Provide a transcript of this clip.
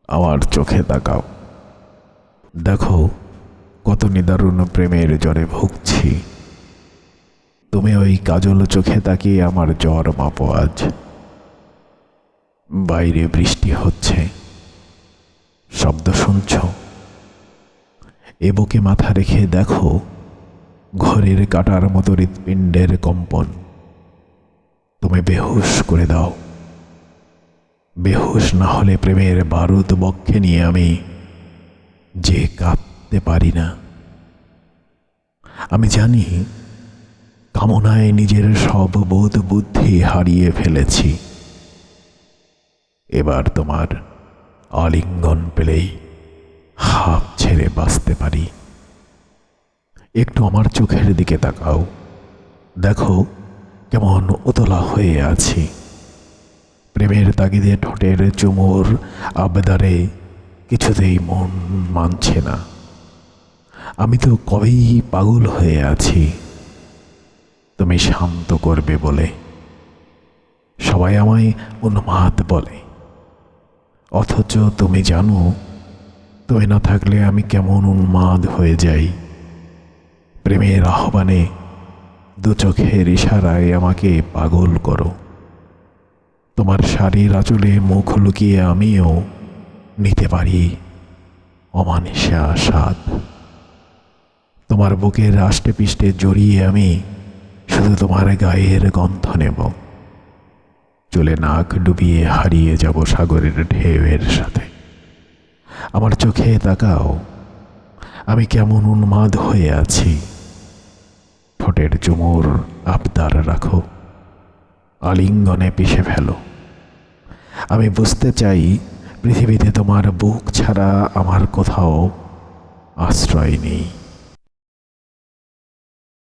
আমার চোখে তাকাও। দেখো কত নিদারুণ প্রেমের জ্বরে ভুগছি। তুমি ওই কাজল চোখে তাকিয়ে আমার জ্বর মাপো আজ। বাইরে বৃষ্টি হচ্ছে, শব্দ শুনছ? এ বুকে মাথা রেখে দেখো ঘরের কাটার মতো হৃৎপিণ্ডের কম্পন। তুমি বেহুশ করে দাও। বেহুশ না হলে প্রেমের বারুদ বক্ষে নিয়ে আমি যে কাঁদতে পারি না। আমি জানি কামনায় নিজের সব বোধ বুদ্ধি হারিয়ে ফেলেছি। এবার তোমার আলিঙ্গন পেলেই হাঁপ ছেড়ে বাঁচতে পারি। একটু আমার চোখের দিকে তাকাও। দেখো কেমন উতলা হয়ে আছি। প্রেমের তাগিদে ঠোঁটের চুমুর আবেদারে কিছুতেই মন মানছে না। আমি তো কবেই পাগল হয়ে আছি তুমি শান্ত করবে বলে। সবাই আমায় উন্মাদ বলে, অথচ তুমি জানো তুমি না থাকলে আমি কেমন উন্মাদ হয়ে যাই। প্রেমের আহ্বানে দু চোখের ইশারায় আমাকে পাগল করো। তোমার শাড়ির আঁচলে মুখ লুকিয়ে আমিও নিতে পারি অমানিসা স্বাদ। তোমার বুকের আষ্টে পিষ্টে জড়িয়ে আমি শুধু তোমার গায়ের গন্ধ নেব। চলে নাক ডুবিয়ে হারিয়ে যাব সাগরের ঢেউয়ের সাথে। আমার চোখে তাকাও, আমি কেমন উন্মাদ হয়ে আছি। ঠোঁটের চুমুর আবদার রাখো, আলিঙ্গনে পিষে ফেলো। আমি বুঝতে চাই পৃথিবীতে তোমার বুক ছাড়া আমার কোথাও আশ্রয় নেই।